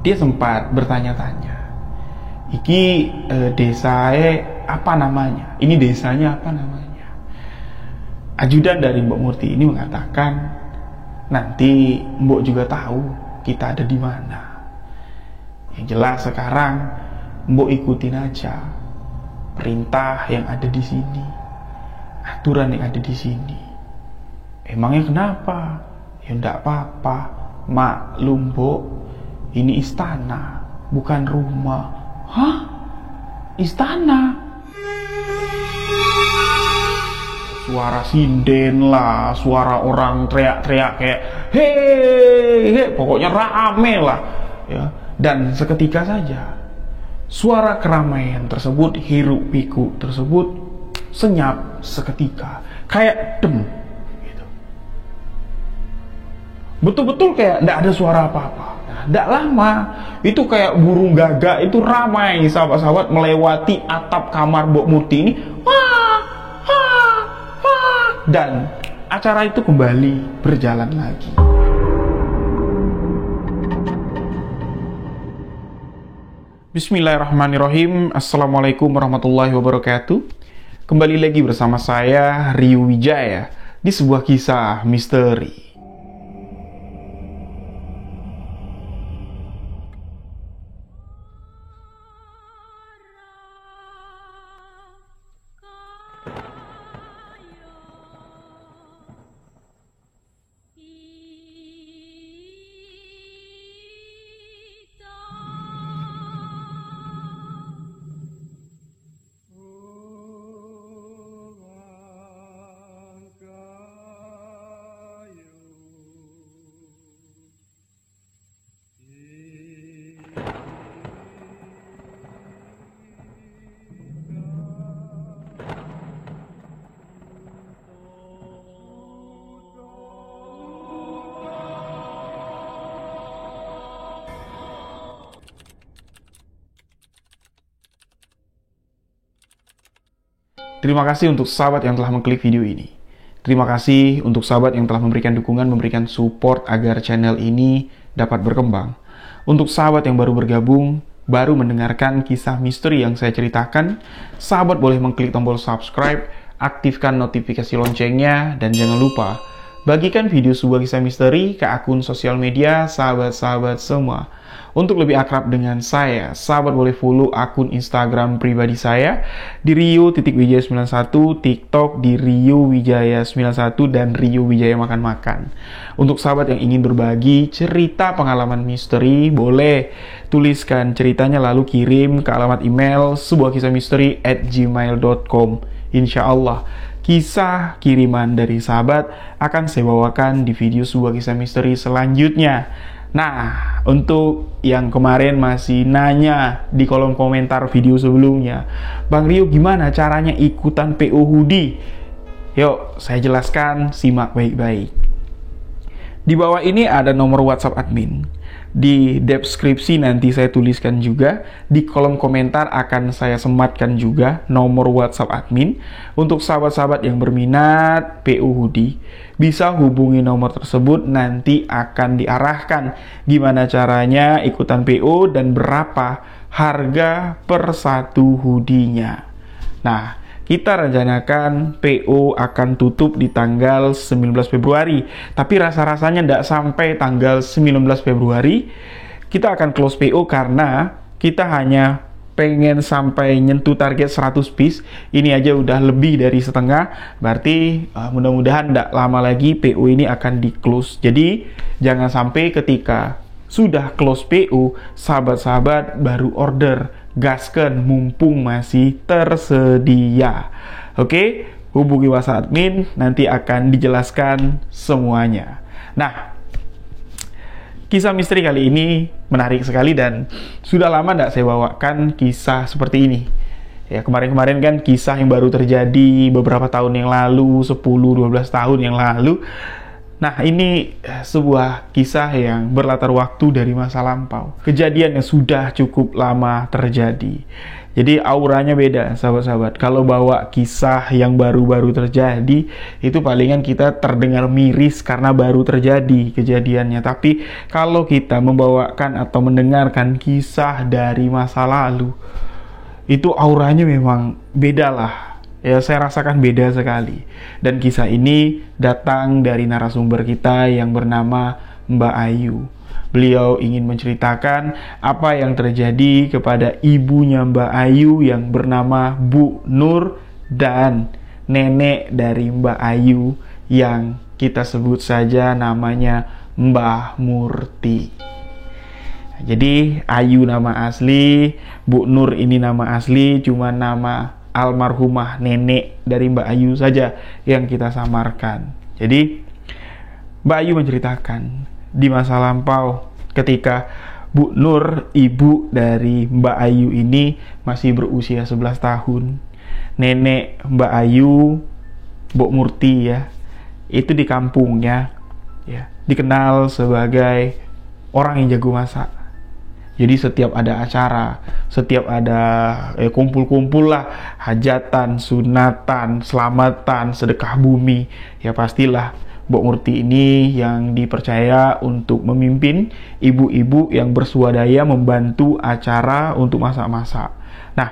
dia sempat bertanya-tanya, iki desae apa namanya? Ini desanya apa namanya? Ajudan dari Mbok Murti ini mengatakan, nanti Mbok juga tahu kita ada di mana. Yang jelas sekarang Mbok ikutin aja perintah yang ada di sini, aturan yang ada di sini. Emangnya kenapa? Ya enggak apa-apa, maklum Mbok, ini istana, bukan rumah. Hah? Istana? Suara sinden lah, suara orang teriak-teriak kayak hei, pokoknya rame lah ya. Dan seketika saja suara keramaian tersebut, hiruk pikuk tersebut senyap seketika, kayak dem gitu. Betul-betul kayak tidak ada suara apa-apa. Tidak lama itu kayak burung gagak itu ramai sahabat-sahabat melewati atap kamar Mbok Murti ini. Dan acara itu kembali berjalan lagi. Bismillahirrahmanirrahim. Assalamualaikum warahmatullahi wabarakatuh. Kembali lagi bersama saya, Rio Wijaya, di sebuah kisah misteri. Terima kasih untuk sahabat yang telah mengklik video ini. Terima kasih untuk sahabat yang telah memberikan dukungan, memberikan support agar channel ini dapat berkembang. Untuk sahabat yang baru bergabung, baru mendengarkan kisah misteri yang saya ceritakan, sahabat boleh mengklik tombol subscribe, aktifkan notifikasi loncengnya, dan jangan lupa bagikan video sebuah kisah misteri ke akun sosial media sahabat-sahabat semua. Untuk lebih akrab dengan saya, sahabat boleh follow akun Instagram pribadi saya di Rio.wijaya91, TikTok di Rio Wijaya91, dan Rio Wijaya Makan-Makan. Untuk sahabat yang ingin berbagi cerita pengalaman misteri, boleh tuliskan ceritanya lalu kirim ke alamat email sebuahkisahmisteri@gmail.com. Insya Allah, kisah kiriman dari sahabat akan saya bawakan di video sebuah kisah misteri selanjutnya. Nah, untuk yang kemarin masih nanya di kolom komentar video sebelumnya, Bang Rio gimana caranya ikutan PO Hoodie? Yuk, saya jelaskan, simak baik-baik. Di bawah ini ada nomor WhatsApp admin. Di deskripsi nanti saya tuliskan juga, di kolom komentar akan saya sematkan juga nomor WhatsApp admin. Untuk sahabat-sahabat yang berminat PO Hoodie, bisa hubungi nomor tersebut, nanti akan diarahkan gimana caranya ikutan PO dan berapa harga per satu hoodie-nya. Nah, kita rencanakan PO akan tutup di tanggal 19 Februari. Tapi rasa-rasanya tidak sampai tanggal 19 Februari. Kita akan close PO karena kita hanya pengen sampai nyentuh target 100 piece. Ini aja udah lebih dari setengah. Berarti mudah-mudahan tidak lama lagi PO ini akan di close. Jadi jangan sampai ketika sudah close PO, sahabat-sahabat baru order. Gaskan mumpung masih tersedia. Oke, hubungi WhatsApp admin, nanti akan dijelaskan semuanya. Nah, kisah misteri kali ini menarik sekali dan sudah lama tidak saya bawakan kisah seperti ini. Ya, kemarin-kemarin kan kisah yang baru terjadi beberapa tahun yang lalu, 10-12 tahun yang lalu. Nah, ini sebuah kisah yang berlatar waktu dari masa lampau. Kejadian yang sudah cukup lama terjadi. Jadi auranya beda, sahabat-sahabat. Kalau bawa kisah yang baru-baru terjadi, itu palingan kita terdengar miris karena baru terjadi kejadiannya. Tapi kalau kita membawakan atau mendengarkan kisah dari masa lalu, itu auranya memang beda lah. Ya, saya rasakan beda sekali. Dan kisah ini datang dari narasumber kita yang bernama Mbak Ayu. Beliau ingin menceritakan apa yang terjadi kepada ibunya Mbak Ayu yang bernama Bu Nur dan nenek dari Mbak Ayu yang kita sebut saja namanya Mbah Murti. Jadi Ayu nama asli, Bu Nur ini nama asli, cuma nama almarhumah nenek dari Mbak Ayu saja yang kita samarkan. Jadi Mbak Ayu menceritakan di masa lampau ketika Bu Nur, ibu dari Mbak Ayu ini masih berusia 11 tahun. Nenek Mbak Ayu, Mbok Murti ya, itu di kampungnya ya, dikenal sebagai orang yang jago masak. Jadi setiap ada acara, setiap ada kumpul-kumpul lah, hajatan, sunatan, selamatan, sedekah bumi, ya pastilah Mbok Murti ini yang dipercaya untuk memimpin ibu-ibu yang bersuadaya membantu acara untuk masak-masak. Nah,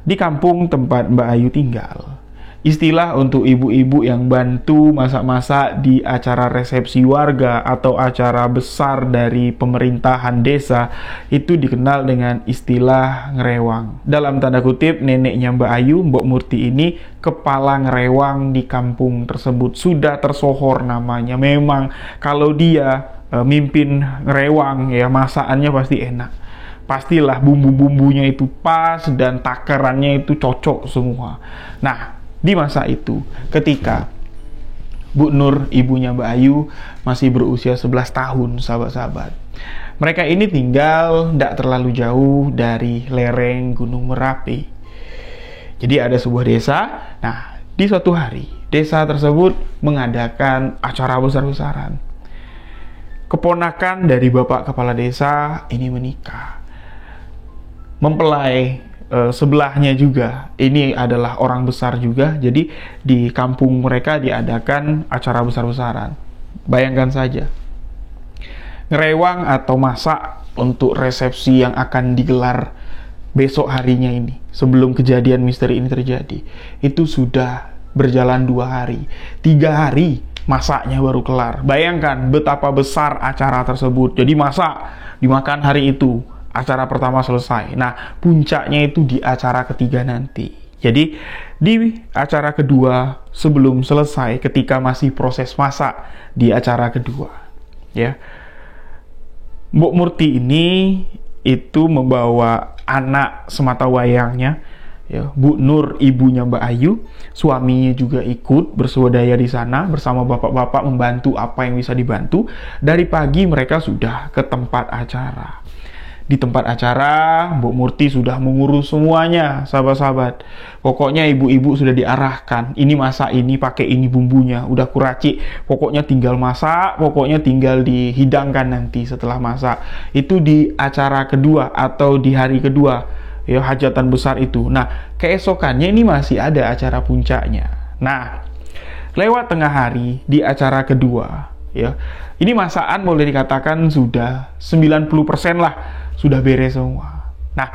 di kampung tempat Mbak Ayu tinggal, istilah untuk ibu-ibu yang bantu masak-masak di acara resepsi warga atau acara besar dari pemerintahan desa itu dikenal dengan istilah ngerewang. Dalam tanda kutip, neneknya Mbak Ayu, Mbok Murti ini kepala ngerewang di kampung tersebut. Sudah tersohor namanya. Memang kalau dia mimpin ngerewang ya, masakannya pasti enak. Pastilah bumbu-bumbunya itu pas dan takarannya itu cocok semua. Nah, di masa itu, ketika Bu Nur, ibunya Mbak Ayu, masih berusia 11 tahun, sahabat-sahabat. Mereka ini tinggal tidak terlalu jauh dari lereng Gunung Merapi. Jadi ada sebuah desa. Nah, di suatu hari, desa tersebut mengadakan acara besar-besaran. Keponakan dari bapak kepala desa ini menikah. Mempelai sebelahnya juga ini adalah orang besar juga, jadi di kampung mereka diadakan acara besar-besaran. Bayangkan saja, ngerewang atau masak untuk resepsi yang akan digelar besok harinya ini, sebelum kejadian misteri ini terjadi, itu sudah berjalan 2 hari, 3 hari masaknya baru kelar. Bayangkan betapa besar acara tersebut. Jadi masak, dimakan hari itu, acara pertama selesai. Nah, puncaknya itu di acara ketiga nanti. Jadi, di acara kedua sebelum selesai, ketika masih proses masak di acara kedua, ya, Mbok Murti ini itu membawa anak semata wayangnya, ya, Bu Nur, ibunya Mbak Ayu, suaminya juga ikut bersuadaya di sana bersama bapak-bapak membantu apa yang bisa dibantu. Dari pagi mereka sudah ke tempat acara. Di tempat acara, Mbok Murti sudah mengurus semuanya, sahabat-sahabat. Pokoknya ibu-ibu sudah diarahkan, ini masak ini, pakai ini bumbunya, udah kuracik. Pokoknya tinggal masak, pokoknya tinggal dihidangkan nanti setelah masak. Itu di acara kedua atau di hari kedua, ya, hajatan besar itu. Nah, keesokannya ini masih ada acara puncaknya. Nah, lewat tengah hari di acara kedua, ya, ini masakan boleh dikatakan sudah 90% lah sudah beres semua. Nah,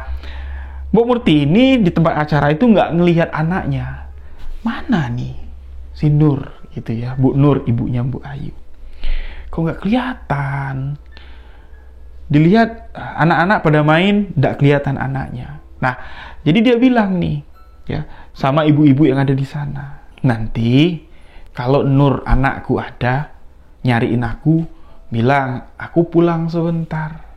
Mbok Murti ini di tempat acara itu nggak ngelihat anaknya. Mana nih si Nur gitu ya, Bu Nur, ibunya Mbok Ayu. Kok nggak kelihatan? Dilihat anak-anak pada main, nggak kelihatan anaknya. Nah, jadi dia bilang nih, ya, sama ibu-ibu yang ada di sana. Nanti kalau Nur anakku ada, nyariin aku, bilang aku pulang sebentar.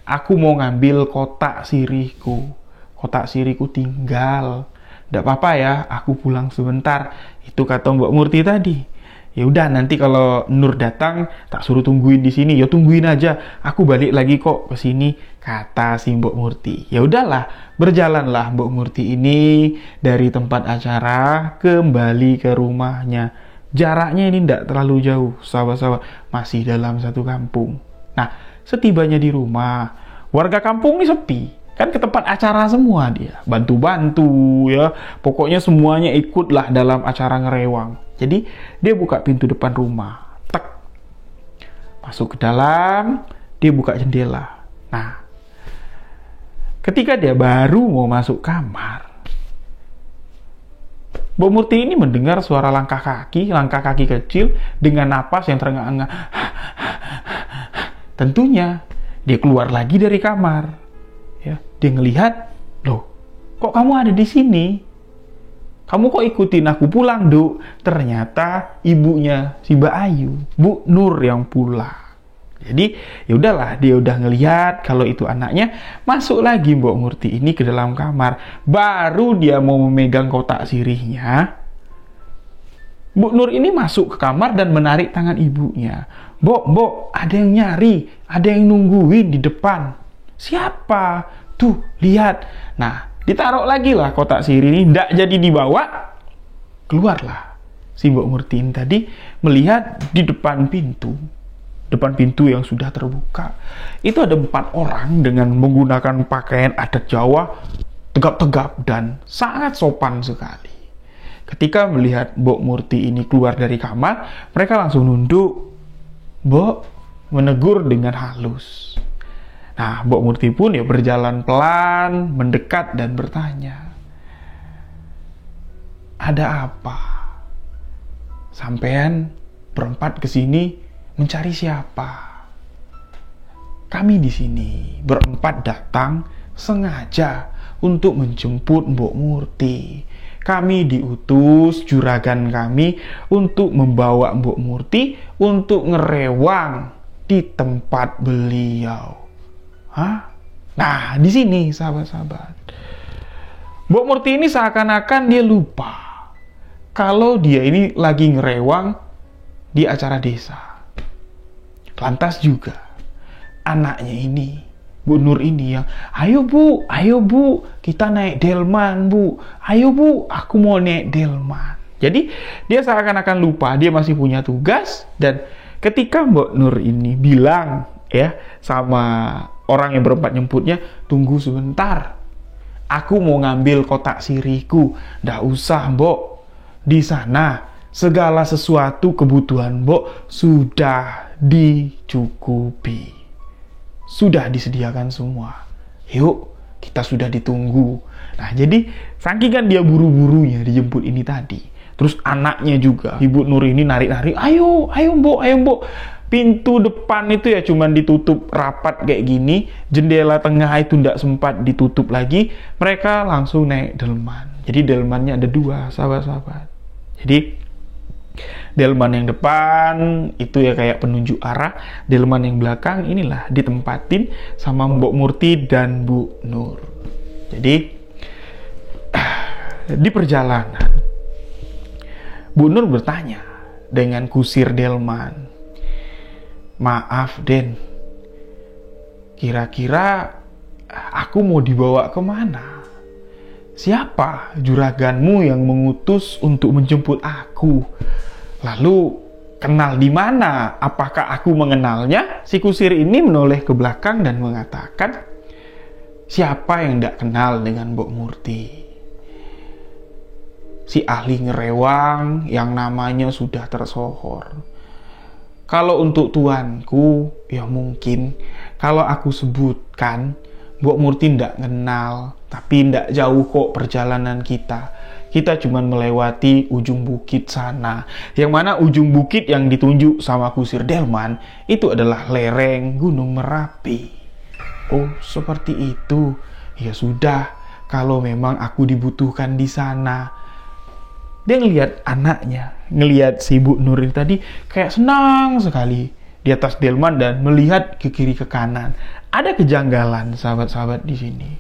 Aku mau ngambil kotak sirihku. Kotak sirihku tinggal. Nggak apa-apa ya, aku pulang sebentar. Itu kata Mbok Murti tadi. Ya udah, nanti kalau Nur datang, tak suruh tungguin di sini. Ya tungguin aja. Aku balik lagi kok ke sini, kata si Mbok Murti. Ya udahlah, berjalanlah Mbok Murti ini dari tempat acara kembali ke rumahnya Jaraknya ini tidak terlalu jauh, sahabat-sahabat, masih dalam satu kampung. Nah, setibanya di rumah, warga kampung ini sepi. Kan ke tempat acara semua dia, bantu-bantu ya. Pokoknya semuanya ikutlah dalam acara ngerewang. Jadi dia buka pintu depan rumah, tek, masuk ke dalam, dia buka jendela. Nah, ketika dia baru mau masuk kamar, Mbok Murti ini mendengar suara langkah kaki kecil dengan napas yang terengah-engah. Tentunya dia keluar lagi dari kamar. Ya, dia ngelihat, loh, kok kamu ada di sini? Kamu kok ikutin aku pulang, Duk? Ternyata ibunya si Mbak Ayu, Bu Nur yang pulang. Jadi ya udahlah, dia udah ngelihat kalau itu anaknya. Masuk lagi Mbok Murti ini ke dalam kamar. Baru dia mau memegang kotak sirihnya, Bu Nur ini masuk ke kamar dan menarik tangan ibunya. Mbok, ada yang nyari, ada yang nungguin di depan. Siapa? Tuh, lihat. Nah, ditaruh lagi lah kotak sirih ini, ndak jadi dibawa. Keluarlah si Mbok Murti ini tadi melihat di depan pintu yang sudah terbuka, itu ada 4 orang dengan menggunakan pakaian adat Jawa, tegap-tegap dan sangat sopan sekali. Ketika melihat Mbok Murti ini keluar dari kamar, mereka langsung nunduk. Mbok menegur dengan halus. Nah, Mbok Murti pun ya berjalan pelan, mendekat dan bertanya, ada apa? Sampean berempat kesini mencari siapa? Kami di sini berempat datang sengaja untuk menjemput Mbok Murti. Kami diutus juragan kami untuk membawa Mbok Murti untuk ngerewang di tempat beliau. Hah? Nah, di sini sahabat-sahabat, Mbok Murti ini seakan-akan dia lupa kalau dia ini lagi ngerewang di acara desa. Lantas juga anaknya ini, Bu Nur ini yang, ayo bu, kita naik delman bu, ayo bu, aku mau naik delman. Jadi dia seakan-akan lupa dia masih punya tugas. Dan ketika Mbok Nur ini bilang ya sama orang yang berempat nyemputnya, tunggu sebentar, aku mau ngambil kotak sirihku. Nggak usah Mbok, di sana segala sesuatu kebutuhan Mbok sudah dicukupi, sudah disediakan semua. Yuk, kita sudah ditunggu. Nah, jadi saking dia buru-burunya dijemput ini tadi, terus anaknya juga, Ibu Nur ini narik-narik, ayo Mbok. Pintu depan itu ya cuman ditutup rapat kayak gini, jendela tengah itu tidak sempat ditutup lagi. Mereka langsung naik delman. Jadi delmannya ada 2, sahabat-sahabat. Jadi delman yang depan itu ya kayak penunjuk arah, delman yang belakang inilah ditempatin sama Mbok Murti dan Bu Nur. Jadi di perjalanan Bu Nur bertanya dengan kusir delman, maaf Den, kira-kira aku mau dibawa kemana? Siapa juraganmu yang mengutus untuk menjemput aku? Lalu kenal di mana? Apakah aku mengenalnya? Si kusir ini menoleh ke belakang dan mengatakan, siapa yang tidak kenal dengan Mbok Murti? Si ahli ngerewang yang namanya sudah tersohor. Kalau untuk tuanku, ya mungkin kalau aku sebutkan, Mbok Murti tidak kenal. Tapi tidak jauh kok perjalanan kita. Kita cuma melewati ujung bukit sana. Yang mana ujung bukit yang ditunjuk sama kusir delman itu adalah lereng Gunung Merapi. Oh, seperti itu. Ya sudah, kalau memang aku dibutuhkan di sana. Dia ngelihat anaknya, ngelihat si Bu Nur ini tadi kayak senang sekali di atas delman dan melihat ke kiri ke kanan. Ada kejanggalan sahabat-sahabat di sini.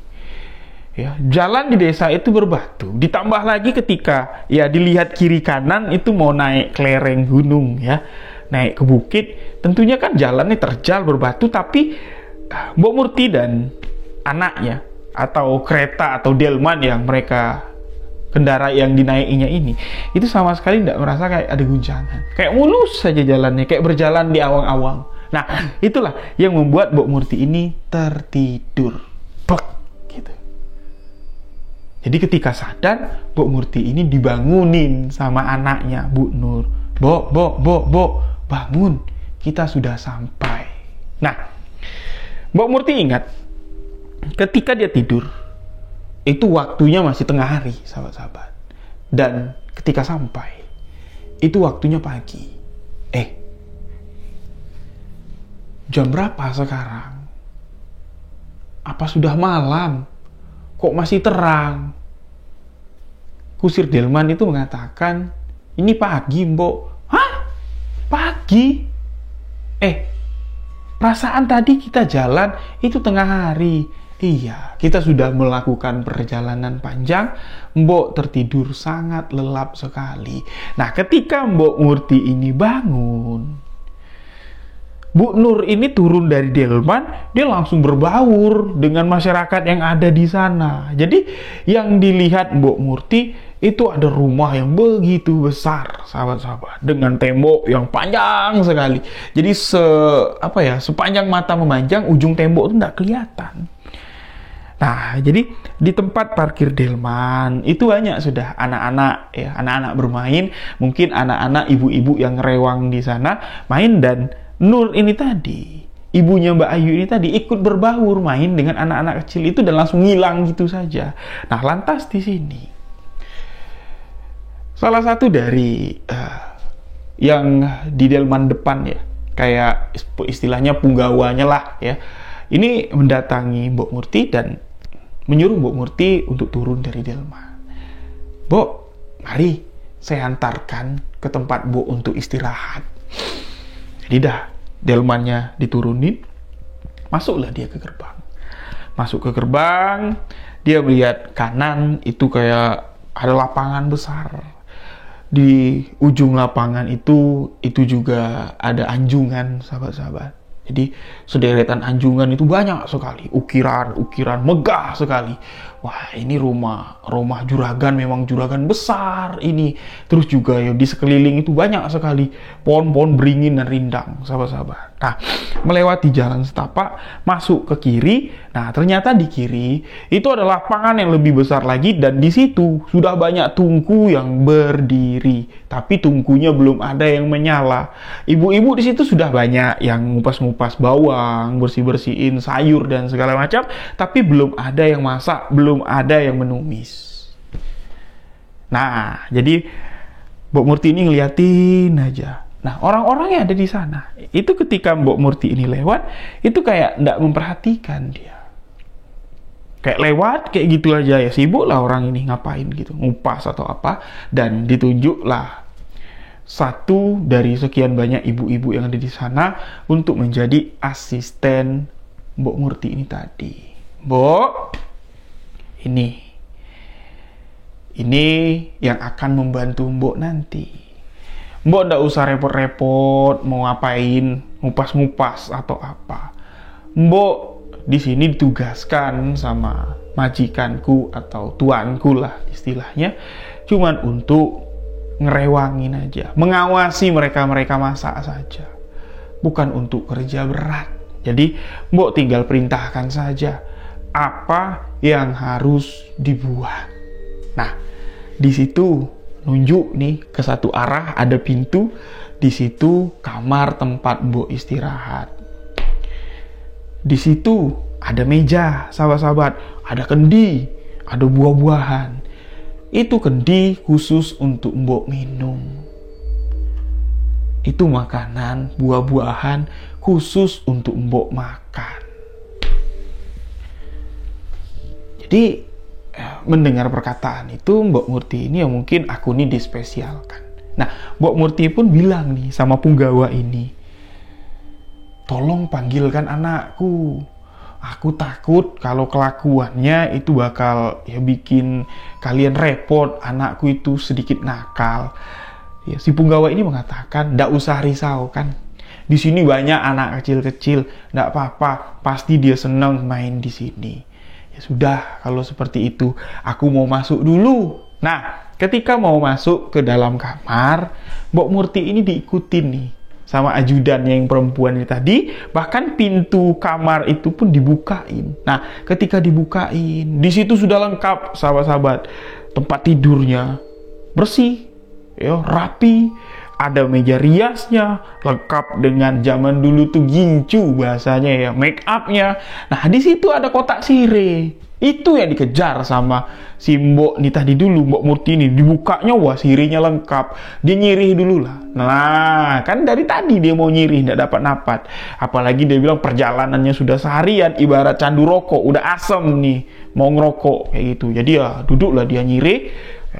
Ya, jalan di desa itu berbatu. Ditambah lagi ketika ya dilihat kiri kanan itu mau naik ke lereng gunung ya, naik ke bukit, tentunya kan jalannya terjal berbatu. Tapi Mbok Murti dan anaknya atau kereta atau delman yang mereka kendaraan yang dinaikinya ini, itu sama sekali tidak merasa kayak ada guncangan. Kayak mulus saja jalannya, kayak berjalan di awang-awang. Nah, itulah yang membuat Mbok Murti ini tertidur. Plek, gitu. Jadi ketika sadar, Mbok Murti ini dibangunin sama anaknya, Bu Nur. Bok, bangun. Kita sudah sampai. Nah, Mbok Murti ingat, ketika dia tidur, itu waktunya masih tengah hari, sahabat-sahabat. Dan ketika sampai, itu waktunya pagi. Jam berapa sekarang? Apa sudah malam? Kok masih terang? Kusir Delman itu mengatakan, ini pagi, Mbok. Hah? Pagi? Perasaan tadi kita jalan, itu tengah hari. Iya, kita sudah melakukan perjalanan panjang. Mbok tertidur sangat lelap sekali. Nah, ketika Mbok Murti ini bangun, Bu Nur ini turun dari delman, dia langsung berbaur dengan masyarakat yang ada di sana. Jadi, yang dilihat Mbok Murti itu ada rumah yang begitu besar, sahabat-sahabat, dengan tembok yang panjang sekali. Jadi sepanjang mata memanjang, ujung tembok itu tidak kelihatan. Nah, jadi di tempat parkir delman itu banyak sudah anak-anak, ya, anak-anak bermain, mungkin anak-anak ibu-ibu yang rewang di sana main, dan Nur ini tadi, ibunya Mbak Ayu ini tadi ikut berbaur main dengan anak-anak kecil itu dan langsung ngilang gitu saja. Nah, lantas di sini salah satu dari yang di delman depan, ya, kayak istilahnya punggawanya lah, ya, ini mendatangi Mbok Murti dan menyuruh Mbok Murti untuk turun dari delman. Mbok, mari saya antarkan ke tempat Mbok untuk istirahat. Jadi dah, delmannya diturunin, masuklah dia ke gerbang. Masuk ke gerbang, dia melihat kanan itu kayak ada lapangan besar. Di ujung lapangan itu juga ada anjungan, sahabat-sahabat. Jadi sederetan anjungan itu banyak sekali, ukiran megah sekali. Wah, ini rumah juragan, memang juragan besar ini. Terus juga ya di sekeliling itu banyak sekali pohon-pohon beringin dan rindang, sahabat-sahabat. Nah, melewati jalan setapak, masuk ke kiri. Nah, ternyata di kiri itu ada lapangan yang lebih besar lagi, dan di situ sudah banyak tungku yang berdiri. Tapi tungkunya belum ada yang menyala. Ibu-ibu di situ sudah banyak yang ngupas-ngupas bawang, bersih-bersihin sayur dan segala macam, tapi belum ada yang masak, belum ada yang menumis. Nah, jadi Mbok Murti ini ngeliatin aja. Nah, orang-orang yang ada di sana, itu ketika Mbok Murti ini lewat, itu kayak nggak memperhatikan dia. Kayak lewat, kayak gitu aja, ya sibuk lah orang ini ngapain gitu, ngupas atau apa, dan ditunjuklah satu dari sekian banyak ibu-ibu yang ada di sana untuk menjadi asisten Mbok Murti ini tadi. Mbok, ini yang akan membantu Mbok nanti. Mbok ndak usah repot-repot mau ngapain, ngupas-ngupas atau apa. Mbok di sini ditugaskan sama majikanku atau tuanku lah istilahnya, cuman untuk ngerewangin aja, mengawasi mereka masak saja, bukan untuk kerja berat. Jadi Mbok tinggal perintahkan saja apa yang harus dibuat. Nah, di situ nunjuk nih ke satu arah ada pintu, di situ kamar tempat Mbok istirahat. Di situ ada meja, sahabat-sahabat, ada kendi, ada buah-buahan. Itu kendi khusus untuk Mbok minum. Itu makanan, buah-buahan khusus untuk Mbok makan. Jadi mendengar perkataan itu, Mbok Murti ini yang mungkin aku ini dispesialkan. Nah, Mbok Murti pun bilang nih sama punggawa ini, tolong panggilkan anakku. Aku takut kalau kelakuannya itu bakal ya bikin kalian repot. Anakku itu sedikit nakal. Ya, si punggawa ini mengatakan, ndak usah risau kan. Di sini banyak anak kecil-kecil, ndak apa-apa. Pasti dia senang main di sini. Ya sudah, kalau seperti itu, aku mau masuk dulu. Nah, ketika mau masuk ke dalam kamar, Mbok Murti ini diikutin nih sama ajudannya yang perempuan ini tadi. Bahkan pintu kamar itu pun dibukain. Nah, ketika dibukain, di situ sudah lengkap sahabat-sahabat. Tempat tidurnya bersih, ya, rapi. Ada meja riasnya, lengkap dengan zaman dulu tuh gincu bahasanya ya, make upnya. Nah, di situ ada kotak sirih. Itu yang dikejar sama si Mbok nih tadi dulu, Mbok Murti ini. Dibukanya, wah, sirihnya lengkap. Dia nyirih dulu lah. Nah, kan dari tadi dia mau nyirih, nggak dapat-napat. Apalagi dia bilang perjalanannya sudah seharian, ibarat candu rokok, udah asem nih, mau ngerokok kayak gitu. Jadi ya duduklah dia nyirih.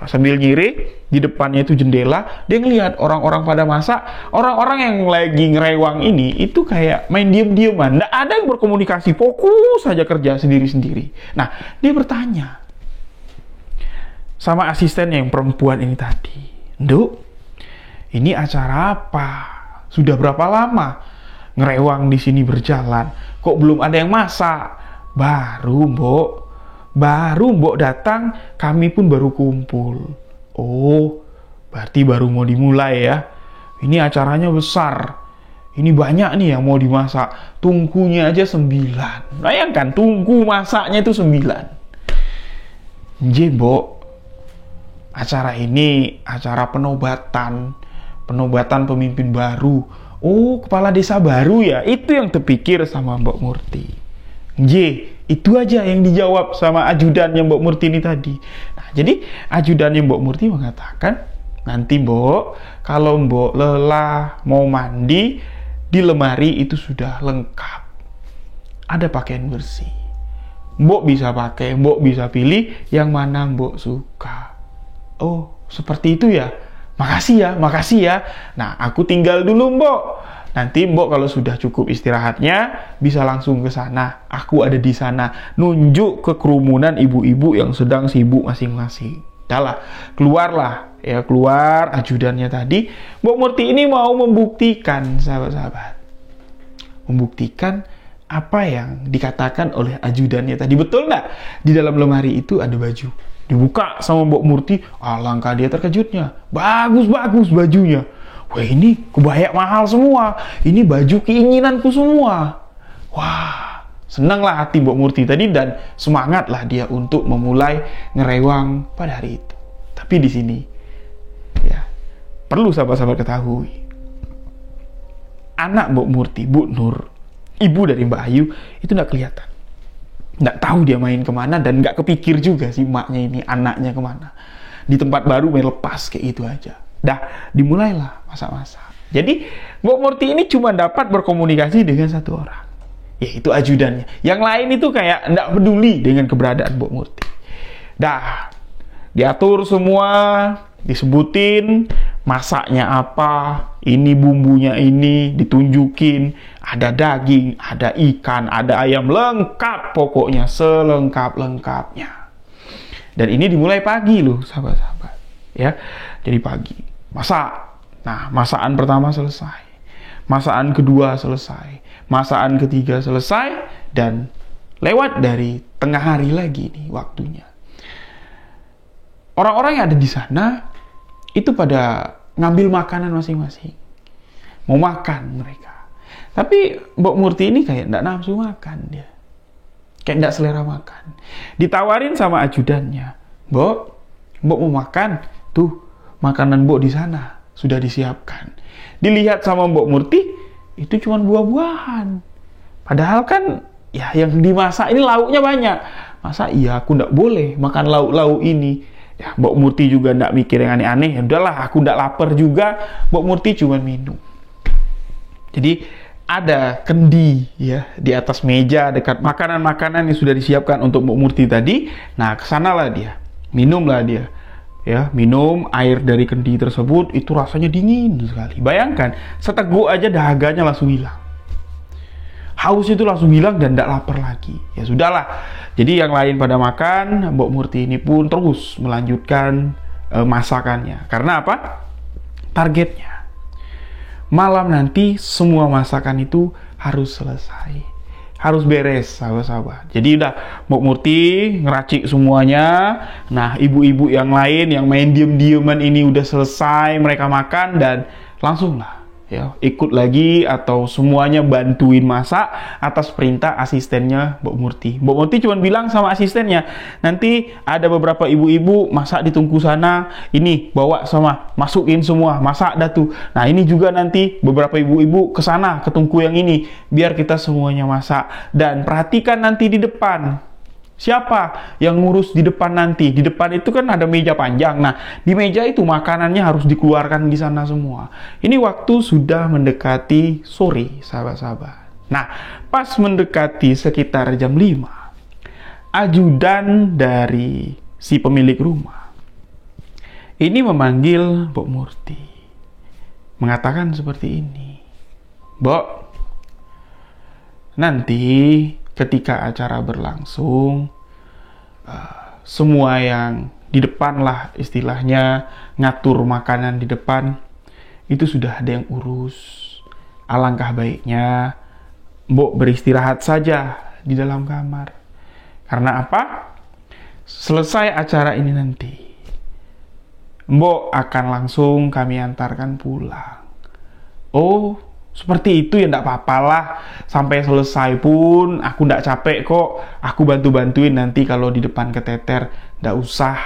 Sambil nyirih, di depannya itu jendela, dia ngelihat orang-orang pada masak. Orang-orang yang lagi ngerewang ini itu kayak main diem-dieman, nggak ada yang berkomunikasi, fokus saja kerja sendiri-sendiri. Nah, dia bertanya sama asistennya yang perempuan ini tadi, "Nduk, ini acara apa? Sudah berapa lama ngerewang di sini berjalan? Kok belum ada yang masak?" "Baru, Mbok. Baru Mbok datang, kami pun baru kumpul." "Oh, berarti baru mau dimulai ya. Ini acaranya besar. Ini banyak nih yang mau dimasak. Tungkunya aja 9. Bayangkan, tungku masaknya itu 9. "Nggih, Mbok. Acara ini acara penobatan. Penobatan pemimpin baru." "Oh, kepala desa baru ya?" Itu yang terpikir sama Mbok Murti. "Nggih." Itu aja yang dijawab sama ajudannya Mbok Murti ini tadi. Nah, jadi ajudannya Mbok Murti mengatakan, "Nanti Mbok, kalau Mbok lelah mau mandi, di lemari itu sudah lengkap. Ada pakaian bersih. Mbok bisa pakai, Mbok bisa pilih yang mana Mbok suka." "Oh, seperti itu ya? Makasih ya. Nah, aku tinggal dulu, Mbok. Nanti Mbok kalau sudah cukup istirahatnya, bisa langsung ke sana. Aku ada di sana." Nunjuk ke kerumunan ibu-ibu yang sedang sibuk masing-masing. Dahlah, keluar ajudannya tadi. Mbok Murti ini mau membuktikan, sahabat-sahabat. Membuktikan apa yang dikatakan oleh ajudannya tadi. Betul nggak? Di dalam lemari itu ada baju. Dibuka sama Mbok Murti, alangkah dia terkejutnya. Bagus-bagus bajunya. "Wah, ini kebaya mahal semua. Ini baju keinginanku semua." Wah, senanglah hati Mbok Murti tadi dan semangatlah dia untuk memulai ngerewang pada hari itu. Tapi di sini, ya, perlu sahabat-sahabat ketahui, anak Mbok Murti, Bu Nur, ibu dari Mbak Ayu, itu nggak kelihatan. Nggak tahu dia main kemana dan nggak kepikir juga si maknya ini anaknya kemana. Di tempat baru main lepas kayak itu aja. Dah, dimulailah masak-masak. Jadi, Mbok Murti ini cuma dapat berkomunikasi dengan satu orang, yaitu ajudannya. Yang lain itu kayak nggak peduli dengan keberadaan Mbok Murti. Dah, diatur semua, disebutin masaknya apa, ini bumbunya ini, ditunjukin. Ada daging, ada ikan, ada ayam, lengkap pokoknya, selengkap-lengkapnya. Dan ini dimulai pagi loh, sahabat-sahabat. Ya, jadi pagi. Masak. Nah, masakan pertama selesai. Masakan kedua selesai. Masakan ketiga selesai. Dan lewat dari tengah hari lagi nih waktunya. Orang-orang yang ada di sana itu pada ngambil makanan masing-masing. Mau makan mereka. Tapi Mbok Murti ini kayak nggak nafsu makan dia. Kayak nggak selera makan. Ditawarin sama ajudannya. "Mbok mau makan? Tuh, makanan Mbok di sana sudah disiapkan." Dilihat sama Mbok Murti, itu cuma buah-buahan. Padahal kan, ya yang dimasak ini lauknya banyak. Masa iya aku nggak boleh makan lauk-lauk ini? Ya, Mbok Murti juga nggak mikir yang aneh-aneh. Ya udahlah, aku nggak lapar juga. Mbok Murti cuma minum. Jadi ada kendi ya di atas meja dekat makanan-makanan yang sudah disiapkan untuk Mbok Murti tadi. Nah, kesanalah dia, minumlah dia. Ya, minum air dari kendi tersebut, itu rasanya dingin sekali. Bayangkan, seteguk aja dahaganya langsung hilang. Haus itu langsung hilang dan tidak lapar lagi. Ya sudahlah. Jadi yang lain pada makan, Mbok Murti ini pun terus melanjutkan masakannya. Karena apa? Targetnya, malam nanti semua masakan itu harus selesai. harus beres, sahabat-sahabat. Jadi udah Mbok Murti ngeracik semuanya. Nah, ibu-ibu yang lain yang main diem-dieman ini udah selesai, mereka makan dan langsung lah ya ikut lagi atau semuanya bantuin masak atas perintah asistennya Mbok Murti. Mbok Murti cuma bilang sama asistennya, nanti ada beberapa ibu-ibu masak di tungku sana, ini bawa sama, masukin semua, masak dah tuh. Nah ini juga nanti beberapa ibu-ibu ke sana ke tungku yang ini, biar kita semuanya masak. Dan perhatikan nanti di depan, siapa yang ngurus di depan nanti? Di depan itu kan ada meja panjang. Nah, di meja itu makanannya harus dikeluarkan di sana semua. Ini waktu sudah mendekati sore, sahabat-sahabat. Nah, pas mendekati sekitar jam 5, ajudan dari si pemilik rumah ini memanggil Mbok Murti. Mengatakan seperti ini. Mbok, nanti ketika acara berlangsung, semua yang di depan lah istilahnya, ngatur makanan di depan, itu sudah ada yang urus. Alangkah baiknya Mbok beristirahat saja di dalam kamar. Karena apa? Selesai acara ini nanti, Mbok akan langsung kami antarkan pulang. Oh, seperti itu ya, enggak apa-apalah. Sampai selesai pun aku enggak capek kok. Aku bantu-bantuin nanti kalau di depan keteter. Enggak usah.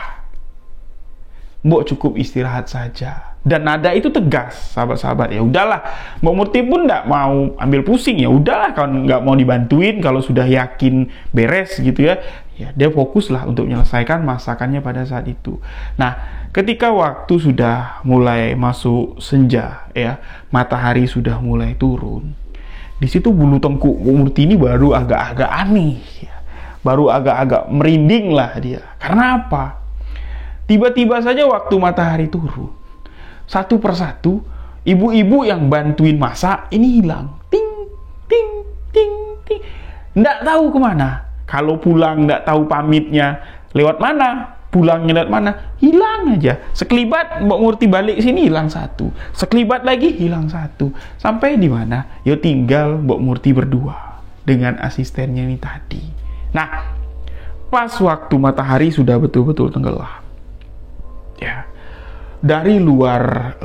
Mbok cukup istirahat saja. Dan nada itu tegas, sahabat-sahabat. Ya udahlah. Mbok Murti pun enggak mau ambil pusing. Ya udahlah, kalau enggak mau dibantuin, kalau sudah yakin beres gitu ya. Ya dia fokuslah untuk menyelesaikan masakannya pada saat itu. Nah, ketika waktu sudah mulai masuk senja ya, matahari sudah mulai turun. Di situ bulu tengkuk Mbok Murti ini baru agak-agak aneh ya. Baru agak-agak merinding lah dia. Karena apa? Tiba-tiba saja waktu matahari turun, satu persatu ibu-ibu yang bantuin masak ini hilang. Ting ting ting ting. Nggak tahu kemana. Kalau pulang nggak tahu pamitnya lewat mana, pulangnya lewat mana, hilang aja. Sekelibat Mbok Murti balik sini hilang satu, sekelibat lagi hilang satu. Sampai di mana? Ya tinggal Mbok Murti berdua dengan asistennya ini tadi. Nah, pas waktu matahari sudah betul-betul tenggelam, ya dari luar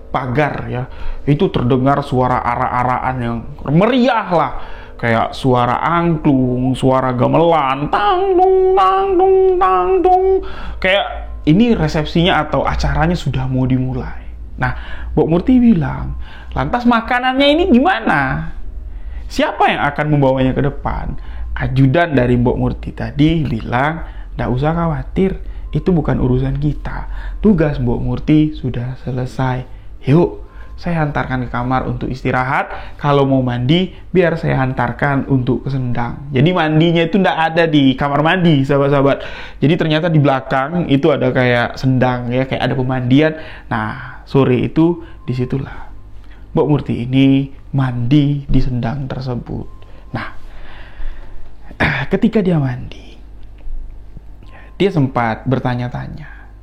pagar ya itu terdengar suara ara-araan yang meriah lah. Kayak suara angklung, suara gamelan, tang dung tang dung tang dung. Kayak ini resepsinya atau acaranya sudah mau dimulai. Nah, Mbok Murti bilang, lantas makanannya ini gimana? Siapa yang akan membawanya ke depan? Ajudan dari Mbok Murti tadi bilang, nggak usah khawatir, itu bukan urusan kita. Tugas Mbok Murti sudah selesai. Yuk, saya hantarkan ke kamar untuk istirahat. Kalau mau mandi, biar saya hantarkan untuk ke sendang. Jadi mandinya itu nggak ada di kamar mandi, sahabat-sahabat. Jadi ternyata di belakang itu ada kayak sendang ya, kayak ada pemandian. Nah, sore itu disitulah Mbok Murti ini mandi di sendang tersebut. Nah, ketika dia mandi, dia sempat bertanya-tanya,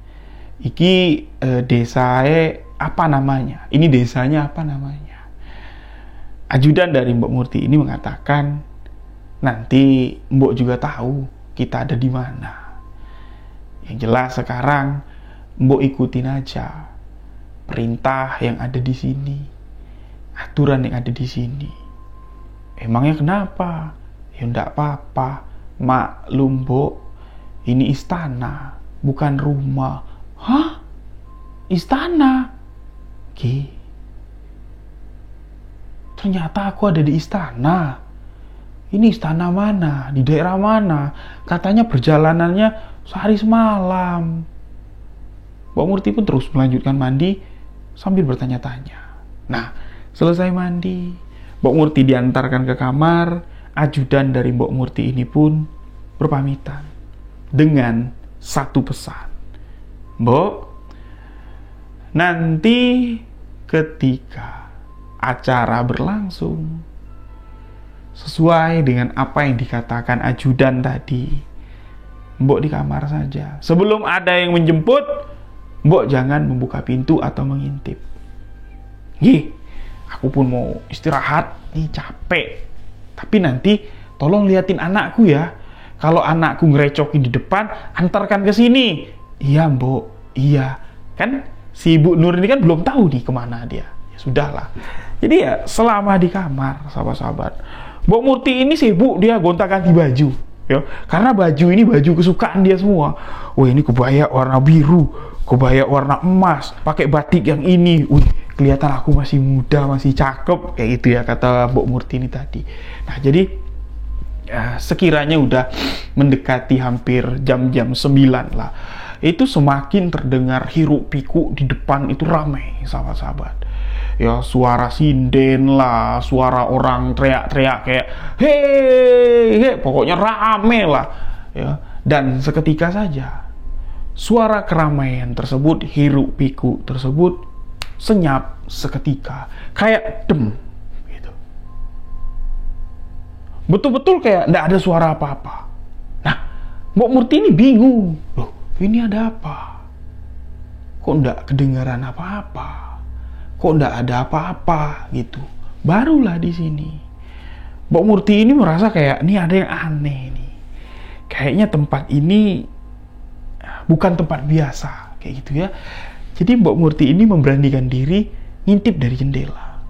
iki desae apa namanya? Ini desanya apa namanya? Ajudan dari Mbok Murti ini mengatakan, nanti Mbok juga tahu kita ada di mana. Yang jelas sekarang Mbok ikutin aja perintah yang ada di sini, aturan yang ada di sini. Emangnya kenapa? Ya enggak apa-apa. Maklum, Mbok, ini istana, bukan rumah. Hah? Istana? Oke. Ternyata aku ada di istana. Ini istana mana? Di daerah mana? Katanya perjalanannya sehari semalam. Mbok Murti pun terus melanjutkan mandi sambil bertanya-tanya. Nah, selesai mandi, Mbok Murti diantarkan ke kamar. Ajudan dari Mbok Murti ini pun berpamitan dengan satu pesan. Mbok, nanti ketika acara berlangsung, sesuai dengan apa yang dikatakan ajudan tadi, Mbok di kamar saja. Sebelum ada yang menjemput, Mbok jangan membuka pintu atau mengintip. Aku pun mau istirahat, nih capek. Tapi nanti tolong liatin anakku ya. Kalau anakku ngerecokin di depan, antarkan ke sini. Iya, Mbok. Iya. Kan si Ibu Nur ini kan belum tahu nih kemana dia. Ya sudahlah. Jadi ya selama di kamar, sahabat-sahabat, Mbok Murti ini sibuk dia gonta-ganti baju. Ya, karena baju ini baju kesukaan dia semua. Wah, ini kebaya warna biru, kebaya warna emas, pakai batik yang ini. Wih, kelihatan aku masih muda, masih cakep, kayak gitu ya kata Mbok Murti ini tadi. Nah, jadi sekiranya udah mendekati hampir jam-jam 9 lah, itu semakin terdengar hiruk pikuk di depan itu ramai, sahabat-sahabat. Ya, suara sinden lah, suara orang teriak-teriak kayak hei, pokoknya rame lah ya. Dan seketika saja suara keramaian tersebut, hiruk pikuk tersebut senyap seketika, kayak dem gitu. Betul-betul kayak nggak ada suara apa-apa. Nah, Mbok Murti ini bingung, loh ini ada apa? Kok nggak kedengaran apa-apa? Kok nggak ada apa-apa gitu? Barulah di sini Mbok Murti ini merasa kayak ini ada yang aneh nih. Kayaknya tempat ini bukan tempat biasa kayak gitu ya. Jadi Mbok Murti ini memberanikan diri ngintip dari jendela.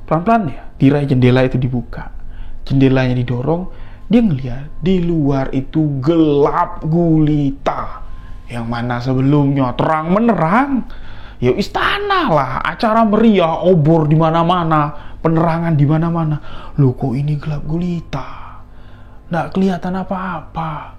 Pelan-pelan ya, tirai jendela itu dibuka. Jendelanya didorong, dia ngeliat di luar itu gelap gulita. Yang mana sebelumnya terang menerang. Ya istana lah, acara meriah, obor di mana-mana, penerangan di mana-mana. Loh kok ini gelap gulita? Nggak kelihatan apa-apa.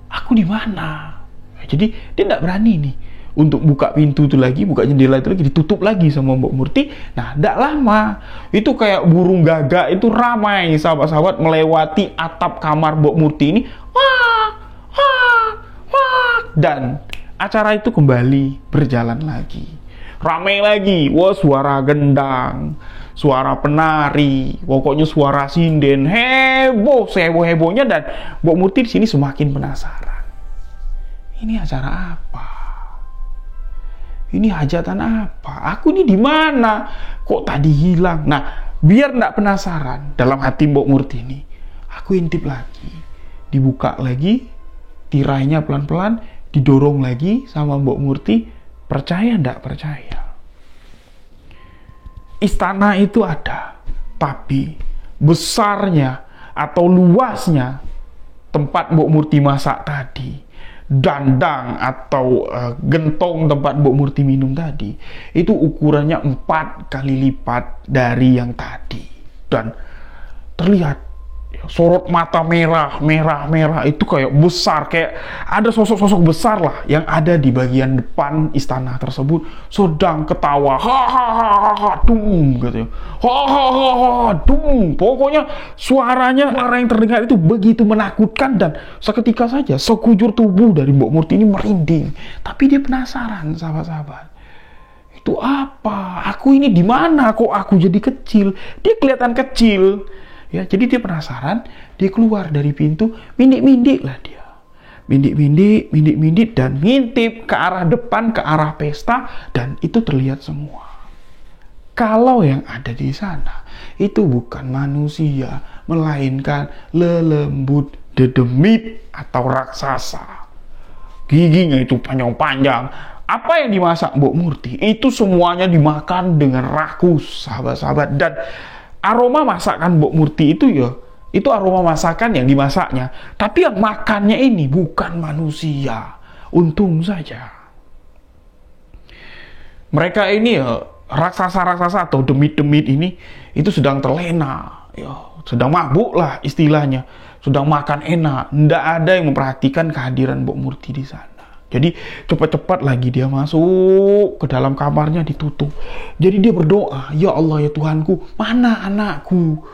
Aku di mana? Jadi dia nggak berani nih untuk buka pintu itu lagi, buka jendela itu lagi, ditutup lagi sama Mbok Murti. Nah, nggak lama itu kayak burung gagak itu ramai sahabat-sahabat melewati atap kamar Mbok Murti ini. Wah, wah, wah. Dan acara itu kembali berjalan lagi. Ramai lagi. Wah, suara gendang, suara penari, pokoknya suara sinden, heboh, seheboh-hebohnya. Dan Mbok Murti di sini semakin penasaran. Ini acara apa? Ini hajatan apa? Aku ini di mana? Kok tadi hilang? Nah, biar nggak penasaran dalam hati Mbok Murti ini, aku intip lagi. Dibuka lagi, tirainya pelan-pelan, didorong lagi sama Mbok Murti. Percaya nggak percaya? Istana itu ada, tapi besarnya atau luasnya tempat Mbok Murti masak tadi, dandang atau gentong tempat Mbok Murti minum tadi, itu ukurannya 4 kali lipat dari yang tadi. Dan terlihat sorot mata merah itu kayak besar, kayak ada sosok-sosok besar lah yang ada di bagian depan istana tersebut sedang ketawa, hahaha, dung gitu ya, hahaha, dung. Pokoknya suara yang terdengar itu begitu menakutkan, dan seketika saja sekujur tubuh dari Mbok Murti ini merinding. Tapi dia penasaran, sahabat-sahabat. Itu apa? Aku ini di mana? Kok aku jadi kecil? Dia kelihatan kecil. Ya, jadi dia penasaran, dia keluar dari pintu, mindik-mindik lah dia. Mindik-mindik dan ngintip ke arah depan, ke arah pesta, dan itu terlihat semua. Kalau yang ada di sana itu bukan manusia, melainkan lelembut dedemit atau raksasa. Giginya itu panjang-panjang. Apa yang dimasak Mbok Murti itu semuanya dimakan dengan rakus, sahabat-sahabat. Dan aroma masakan Mbok Murti itu ya, itu aroma masakan yang dimasaknya. Tapi yang makannya ini bukan manusia. Untung saja. Mereka ini ya, raksasa-raksasa atau demit-demit ini, itu sedang terlena. Ya, sedang mabuk lah istilahnya. Sedang makan enak. Nggak ada yang memperhatikan kehadiran Mbok Murti di sana. Jadi cepat-cepat lagi dia masuk ke dalam kamarnya, ditutup. Jadi dia berdoa, ya Allah ya Tuhanku, mana anakku?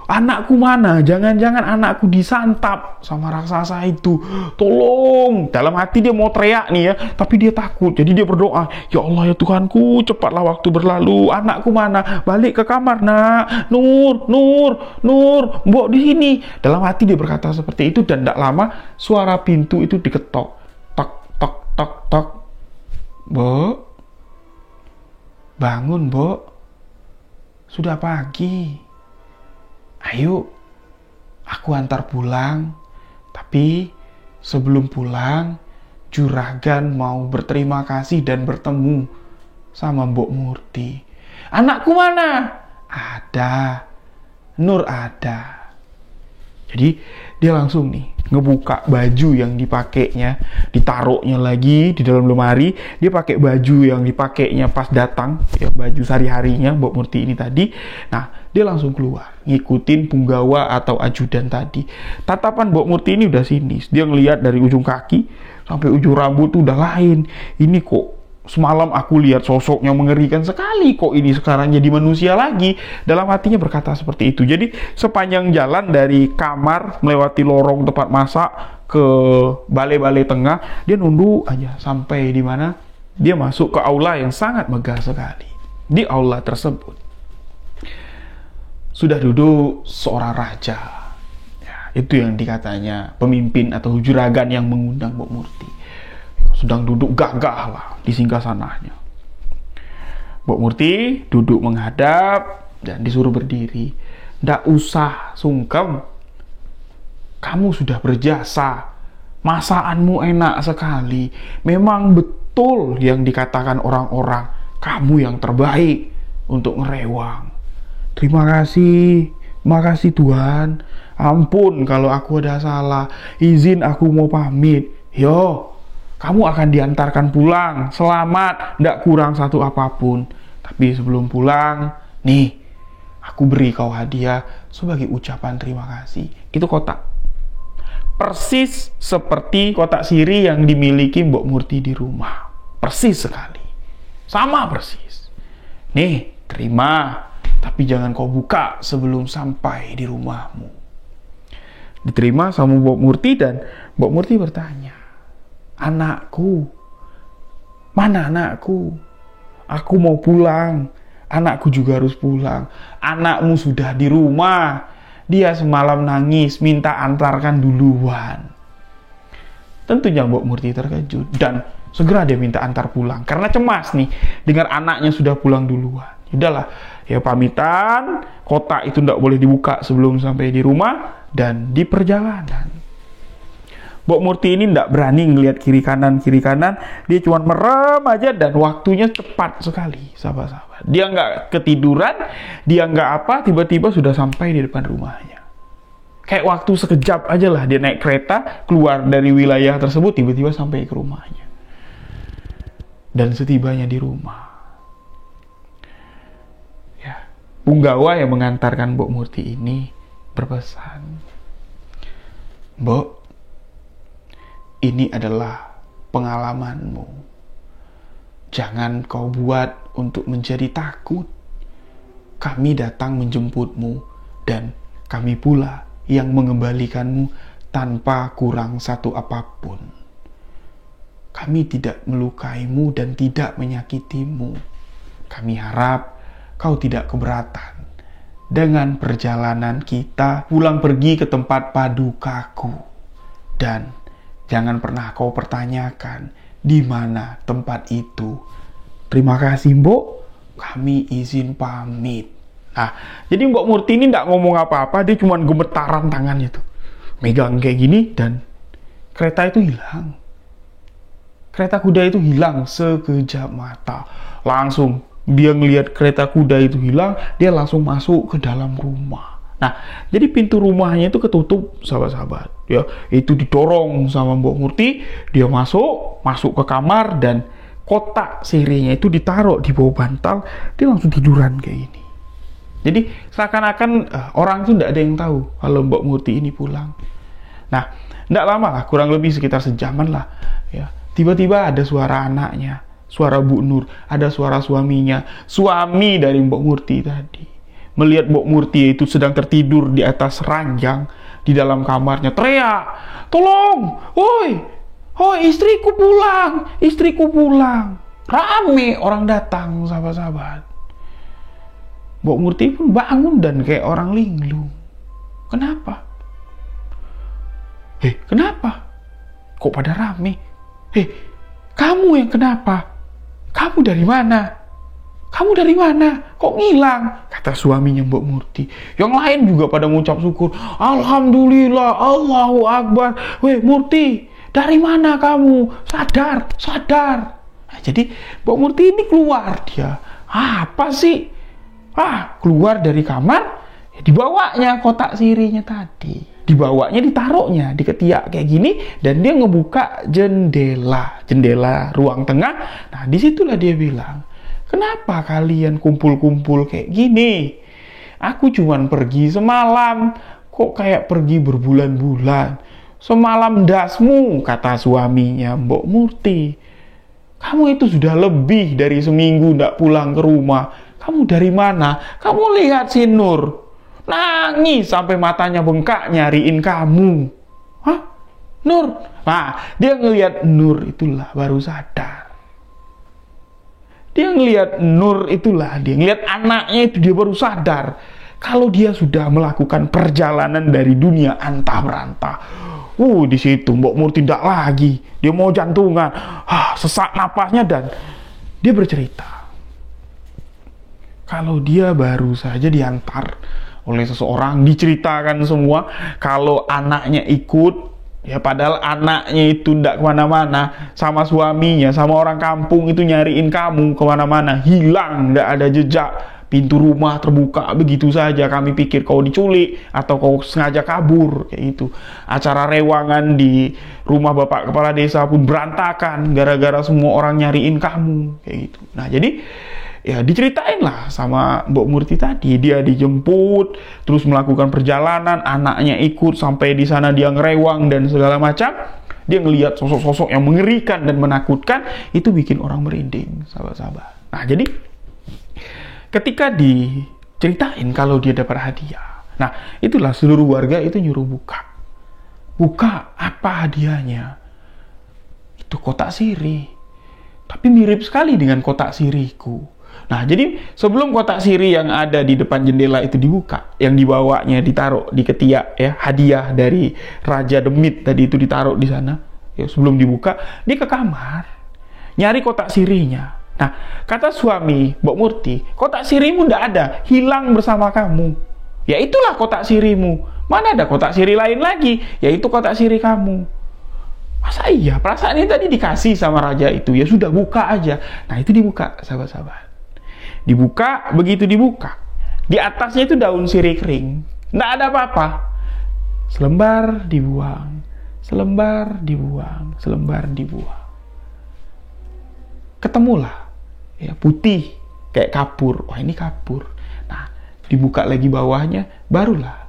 Anakku mana? Jangan-jangan anakku disantap sama raksasa itu. Tolong. Dalam hati dia mau teriak nih ya, tapi dia takut. Jadi dia berdoa, ya Allah ya Tuhanku, cepatlah waktu berlalu. Anakku mana? Balik ke kamar, nak. Nur, Mbok di sini. Dalam hati dia berkata seperti itu, dan tidak lama suara pintu itu diketok. Tok, Mbok, bangun Mbok, sudah pagi. Ayo, aku antar pulang. Tapi sebelum pulang, juragan mau berterima kasih dan bertemu sama Mbok Murti. Anakku mana? Ada. Nur ada. Jadi dia langsung nih ngebuka baju yang dipakainya, ditaruhnya lagi di dalam lemari. Dia pakai baju yang dipakainya pas datang, ya baju sehari-harinya Mbok Murti ini tadi. Nah, dia langsung keluar, ngikutin punggawa atau ajudan tadi. Tatapan Mbok Murti ini udah sinis. Dia ngelihat dari ujung kaki sampai ujung rambut tuh udah lain. Ini kok semalam aku lihat sosoknya mengerikan sekali, kok ini sekarang jadi manusia lagi. Dalam hatinya berkata seperti itu. Jadi sepanjang jalan dari kamar melewati lorong tempat masak ke balai-balai tengah, dia nunduk aja sampai di mana dia masuk ke aula yang sangat megah sekali. Di aula tersebut sudah duduk seorang raja. Ya, itu yang dikatanya pemimpin atau juragan yang mengundang Mbok Murti. Sedang duduk gagah lah di singgasananya. Mbok Murti duduk menghadap dan disuruh berdiri. Nggak usah sungkem. Kamu sudah berjasa. Masakanmu enak sekali. Memang betul yang dikatakan orang-orang. Kamu yang terbaik untuk ngerewang. Terima kasih. Makasih Tuhan. Ampun kalau aku ada salah. Izin aku mau pamit. Yo. Kamu akan diantarkan pulang, selamat, tidak kurang satu apapun. Tapi sebelum pulang, nih, aku beri kau hadiah sebagai ucapan terima kasih. Itu kotak. Persis seperti kotak siri yang dimiliki Mbok Murti di rumah. Persis sekali. Sama persis. Nih, terima. Tapi jangan kau buka sebelum sampai di rumahmu. Diterima sama Mbok Murti dan Mbok Murti bertanya, anakku, mana anakku? Aku mau pulang. Anakku juga harus pulang. Anakmu sudah di rumah. Dia semalam nangis, minta antarkan duluan. Tentunya Mbok Murti terkejut dan segera dia minta antar pulang. Karena cemas nih, dengar anaknya sudah pulang duluan. Udahlah, ya pamitan. Kotak itu tidak boleh dibuka sebelum sampai di rumah dan di perjalanan. Mbok Murti ini tidak berani ngelihat kiri kanan. Dia cuma merem aja dan waktunya cepat sekali, sahabat-sahabat. Dia nggak ketiduran, dia nggak apa, tiba-tiba sudah sampai di depan rumahnya. Kayak waktu sekejap aja lah, dia naik kereta, keluar dari wilayah tersebut, tiba-tiba sampai ke rumahnya. Dan setibanya di rumah, ya, punggawa yang mengantarkan Mbok Murti ini berpesan, Mbok, ini adalah pengalamanmu. Jangan kau buat untuk menjadi takut. Kami datang menjemputmu dan kami pula yang mengembalikanmu tanpa kurang satu apapun. Kami tidak melukaimu dan tidak menyakitimu. Kami harap kau tidak keberatan dengan perjalanan kita pulang pergi ke tempat padukaku. Dan jangan pernah kau pertanyakan di mana tempat itu. Terima kasih Mbok, kami izin pamit. Nah, jadi Mbok Murti ini tidak ngomong apa-apa, dia cuma gemetaran tangannya tuh, megang kayak gini dan kereta itu hilang. Kereta kuda itu hilang sekejap mata. Langsung dia ngelihat kereta kuda itu hilang, dia langsung masuk ke dalam rumah. Nah, jadi pintu rumahnya itu ketutup, sahabat-sahabat. Ya, itu didorong sama Mbok Murti, dia masuk ke kamar dan kotak sirinya itu ditaruh di bawah bantal, dia langsung tiduran kayak gini. Jadi seakan-akan orang itu tidak ada yang tahu kalau Mbok Murti ini pulang. Nah, tidak lama lah, kurang lebih sekitar sejaman lah. Ya, tiba-tiba ada suara anaknya, suara Bu Nur, ada suara suaminya, suami dari Mbok Murti tadi. Melihat Mbok Murti itu sedang tertidur di atas ranjang di dalam kamarnya, teriak, tolong, woi, istriku pulang. Rame orang datang, sahabat-sahabat. Mbok Murti pun bangun dan kayak orang linglung. Kenapa? Kenapa? Kok pada rame? Kamu yang kenapa? Kamu dari mana? kamu dari mana? Kok ngilang? Kata suaminya Mbok Murti. Yang lain juga pada mengucap syukur. Alhamdulillah, Allahu Akbar. Weh Murti, dari mana kamu? Sadar, sadar. Nah, jadi Mbok Murti ini keluar dia. Apa sih? Keluar dari kamar, dibawanya kotak sirinya tadi. Dibawanya, ditaruhnya di ketiak kayak gini, dan dia ngebuka jendela ruang tengah. Nah, disitulah dia bilang, kenapa kalian kumpul-kumpul kayak gini? Aku cuman pergi semalam, kok kayak pergi berbulan-bulan. Semalam dasmu, kata suaminya Mbok Murti. Kamu itu sudah lebih dari seminggu ndak pulang ke rumah. Kamu dari mana? Kamu lihat si Nur. Nangis sampai matanya bengkak nyariin kamu. Hah? Nur? Nah, dia ngelihat Nur itulah baru sadar. Dia ngelihat Nur itulah, dia ngelihat anaknya itu dia baru sadar. Kalau dia sudah melakukan perjalanan dari dunia antah berantah. Di situ Mbok Murti tidak lagi. Dia mau jantungan. Sesak napasnya dan dia bercerita. Kalau dia baru saja diantar oleh seseorang, diceritakan semua kalau anaknya ikut, ya padahal anaknya itu tidak kemana-mana, sama suaminya, sama orang kampung itu nyariin kamu kemana-mana, hilang, tidak ada jejak, pintu rumah terbuka begitu saja, kami pikir kau diculik atau kau sengaja kabur, kayak itu. Acara rewangan di rumah Bapak Kepala Desa pun berantakan gara-gara semua orang nyariin kamu, kayak gitu. Nah jadi ya diceritain lah sama Mbok Murti tadi, dia dijemput, terus melakukan perjalanan, anaknya ikut sampai di sana dia ngerewang dan segala macam. Dia ngelihat sosok-sosok yang mengerikan dan menakutkan, itu bikin orang merinding, sahabat-sahabat. Nah jadi ketika diceritain kalau dia dapat hadiah, nah itulah seluruh warga itu nyuruh buka apa hadiahnya. Itu kotak sirih, tapi mirip sekali dengan kotak sirihku. Nah, jadi sebelum kotak sirih yang ada di depan jendela itu dibuka, yang dibawanya ditaruh di ketiak, ya, hadiah dari Raja Demit tadi itu ditaruh di sana. Ya, sebelum dibuka, dia ke kamar nyari kotak sirihnya. Nah, kata suami Mbok Murti, kotak sirihmu ndak ada, hilang bersama kamu. Ya itulah kotak sirihmu. Mana ada kotak sirih lain lagi? Yaitu kotak sirih kamu. Masa iya? Perasaan ini tadi dikasih sama raja itu. Ya sudah, buka aja. Nah, itu dibuka, sahabat-sahabat. Dibuka, begitu dibuka, di atasnya itu daun sirih kering, nggak ada apa-apa. Selembar dibuang, selembar dibuang, selembar dibuang. Ketemulah, ya, putih kayak kapur. Wah, ini kapur. Nah, dibuka lagi bawahnya, barulah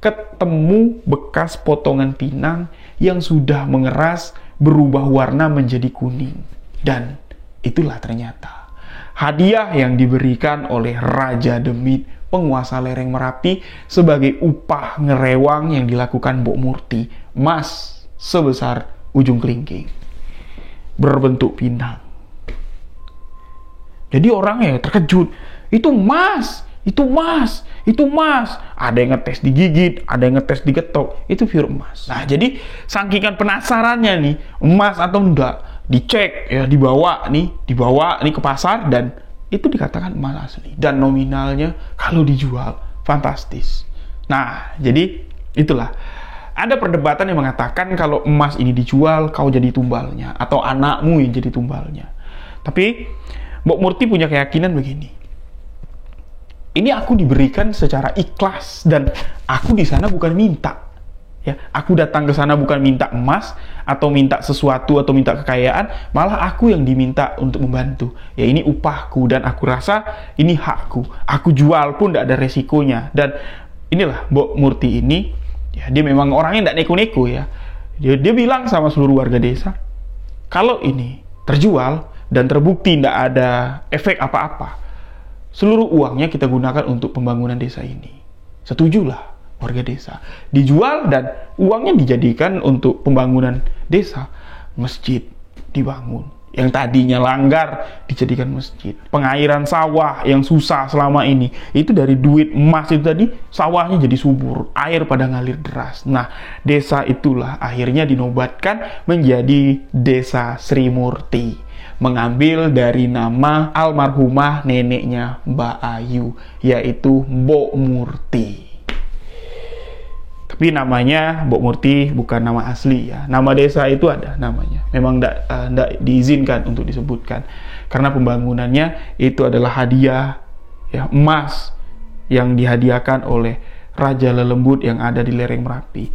ketemu bekas potongan pinang yang sudah mengeras, berubah warna menjadi kuning. Dan itulah ternyata hadiah yang diberikan oleh Raja Demit, penguasa lereng Merapi, sebagai upah ngerewang yang dilakukan Mbok Murti. Emas sebesar ujung kelingking, berbentuk pinang. Jadi orangnya terkejut. Itu emas, itu emas, itu emas. Ada yang ngetes digigit, ada yang ngetes digetok. Itu pure emas. Nah, jadi saking penasarannya nih, emas atau enggak, dicek, ya, dibawa nih ke pasar, dan itu dikatakan emas asli, dan nominalnya kalau dijual fantastis. Nah, jadi itulah, ada perdebatan yang mengatakan kalau emas ini dijual, kau jadi tumbalnya, atau anakmu yang jadi tumbalnya. Tapi Mbok Murti punya keyakinan begini, ini aku diberikan secara ikhlas, dan aku di sana bukan minta. Ya, aku datang ke sana bukan minta emas atau minta sesuatu atau minta kekayaan, malah aku yang diminta untuk membantu. Ya, ini upahku dan aku rasa ini hakku. Aku jual pun tidak ada resikonya. Dan inilah Mbok Murti ini, ya, dia memang orangnya tidak neko-neko, ya. Dia bilang sama seluruh warga desa, kalau ini terjual dan terbukti tidak ada efek apa-apa, seluruh uangnya kita gunakan untuk pembangunan desa ini. Setujulah warga desa. Dijual dan uangnya dijadikan untuk pembangunan desa. Masjid dibangun, yang tadinya langgar dijadikan masjid. Pengairan sawah yang susah selama ini, itu dari duit emas itu tadi, sawahnya jadi subur, air pada ngalir deras. Nah, desa itulah akhirnya dinobatkan menjadi Desa Sri Murti. mengambil dari nama almarhumah neneknya Mbak Ayu, yaitu Mbok Murti. Tapi namanya Mbok Murti bukan nama asli ya. Nama desa itu ada namanya. Memang tidak diizinkan untuk disebutkan. Karena pembangunannya itu adalah hadiah ya, emas yang dihadiahkan oleh Raja Lelembut yang ada di lereng Merapi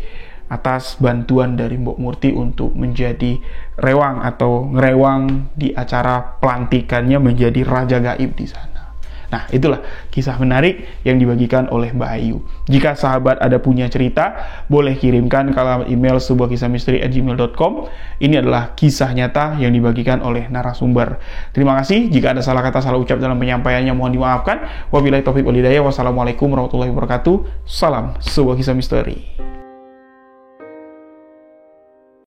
atas bantuan dari Mbok Murti untuk menjadi rewang atau ngerewang di acara pelantikannya menjadi Raja Gaib di sana. Nah, itulah kisah menarik yang dibagikan oleh Mbak Ayu. Jika sahabat ada punya cerita, boleh kirimkan ke alamat email sebuahkisahmisteri@gmail.com. Ini adalah kisah nyata yang dibagikan oleh narasumber. Terima kasih. Jika ada salah kata, salah ucap dalam penyampaiannya, mohon dimaafkan. Wabillahi taufiq wal hidayah. Wassalamualaikum warahmatullahi wabarakatuh. Salam sebuah kisah misteri.